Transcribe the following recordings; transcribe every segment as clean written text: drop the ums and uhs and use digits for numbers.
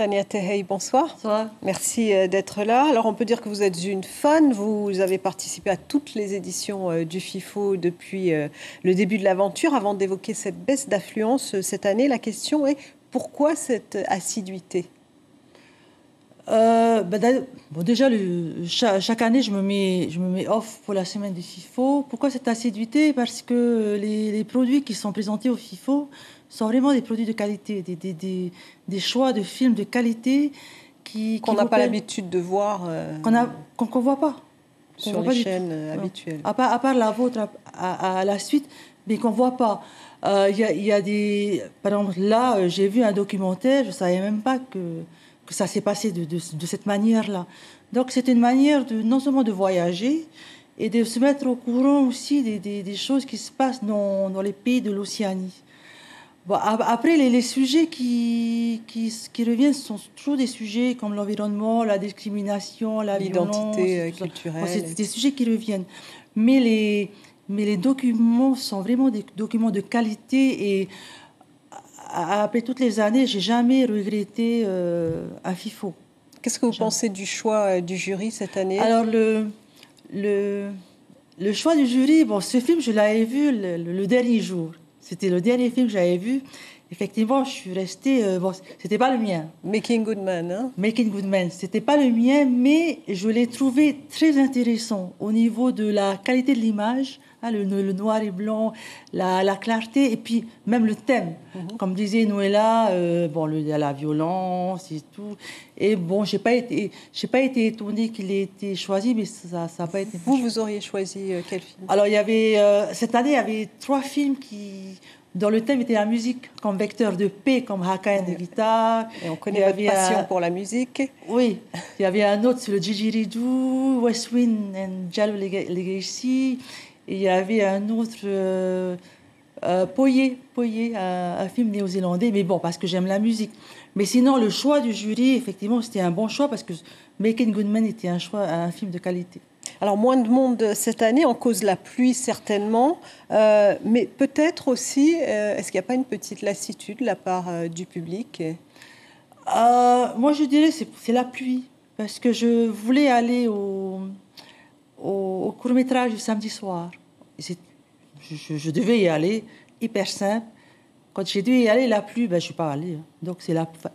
Tania Tehei, bonsoir. Bonsoir. Merci d'être là. Alors, on peut dire que vous êtes une fan. Vous avez participé à toutes les éditions du FIFO depuis le début de l'aventure. Avant d'évoquer cette baisse d'affluence cette année, la question est pourquoi cette assiduité ? Déjà, chaque année, je me mets off pour la semaine du FIFO. Pourquoi cette assiduité? Parce que les produits qui sont présentés au FIFO sont vraiment des produits de qualité, des choix de films de qualité qu'on n'a pas l'habitude de voir qu'on ne voit pas sur les chaînes habituelles. À part la vôtre à la suite, mais qu'on ne voit pas. Il y a des... Par exemple, là, j'ai vu un documentaire, je ne savais même pas que ça s'est passé de cette manière-là. Donc, c'est une manière non seulement de voyager et de se mettre au courant aussi des choses qui se passent dans les pays de l'Océanie. Bon, après, les sujets qui reviennent sont toujours des sujets comme l'environnement, la discrimination, la l'identité culturelle. C'est des sujets qui reviennent. Mais les documents sont vraiment des documents de qualité et après toutes les années, j'ai jamais regretté un FIFO. Qu'est-ce que vous pensez du choix du jury cette année? Alors, le choix du jury, bon, ce film, je l'avais vu le dernier jour. C'était le dernier film que j'avais vu. Effectivement, je suis restée... bon, c'était pas le mien. Making Good Man, hein? Making Good Man. C'était pas le mien, mais je l'ai trouvé très intéressant au niveau de la qualité de l'image, hein, le noir et blanc, la clarté, et puis même le thème. Comme disait Noëlla, il y a la violence et tout. Et bon, j'ai pas été étonnée qu'il ait été choisi, mais ça n'a pas été... Vous auriez choisi quel film? Alors, il y avait... cette année, il y avait 3 films dont le thème était la musique, comme vecteur de paix, comme Haka de guitare. Et on connaît votre passion pour la musique. Oui, il y avait un autre sur le didgeridoo, West Wind and Jallo Legacy. Et il y avait un autre, Poye, un film néo-zélandais, mais bon, parce que j'aime la musique. Mais sinon, le choix du jury, effectivement, c'était un bon choix, parce que Making Good Man était un film de qualité. Alors, moins de monde cette année, en cause la pluie certainement, mais peut-être aussi, est-ce qu'il n'y a pas une petite lassitude de la part du public? Moi, je dirais que c'est la pluie, parce que je voulais aller au court-métrage du samedi soir. Je devais y aller, hyper simple. Quand j'ai dû y aller, la pluie, je ne suis pas allée. Donc,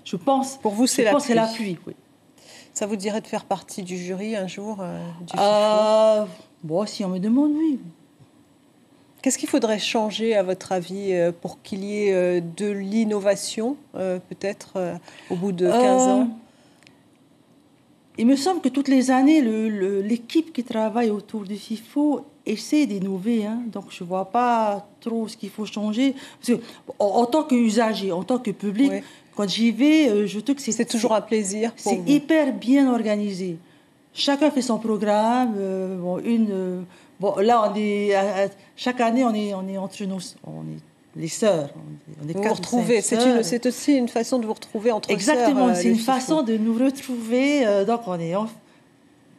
je pense... Pour vous, c'est la pluie, oui. Ça vous dirait de faire partie du jury un jour du FIFO? Bon, si on me demande, oui. Qu'est-ce qu'il faudrait changer, à votre avis, pour qu'il y ait de l'innovation, peut-être, au bout de 15 ans? Il me semble que toutes les années, l'équipe qui travaille autour du FIFO essaie d'innover. Hein. Donc, je ne vois pas trop ce qu'il faut changer. Parce que, en tant qu'usager, en tant que public... Oui. Quand j'y vais, je trouve que c'est toujours un plaisir. C'est hyper bien organisé. Chacun fait son programme. Là, chaque année, on est entre nous. On est les sœurs. Vous vous retrouvez. C'est aussi une façon de vous retrouver entre sœurs. Exactement. C'est une façon de nous retrouver. Donc, on est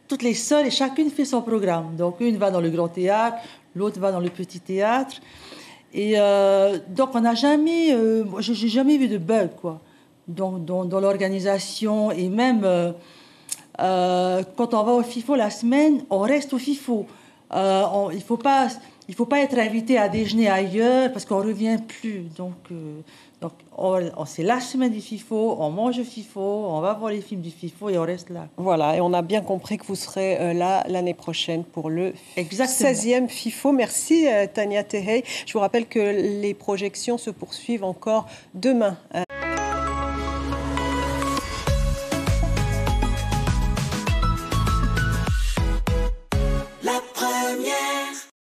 toutes les sœurs et chacune fait son programme. Donc, une va dans le grand théâtre, l'autre va dans le petit théâtre. Et donc, on n'a jamais... j'ai jamais vu de bug, quoi, dans l'organisation. Et même quand on va au FIFO la semaine, on reste au FIFO. Il faut pas être invité à déjeuner ailleurs parce qu'on ne revient plus. Donc c'est la semaine du FIFO, on mange au FIFO, on va voir les films du FIFO et on reste là. Voilà, et on a bien compris que vous serez là l'année prochaine pour le 16e FIFO. Merci Tania Tehei. Je vous rappelle que les projections se poursuivent encore demain.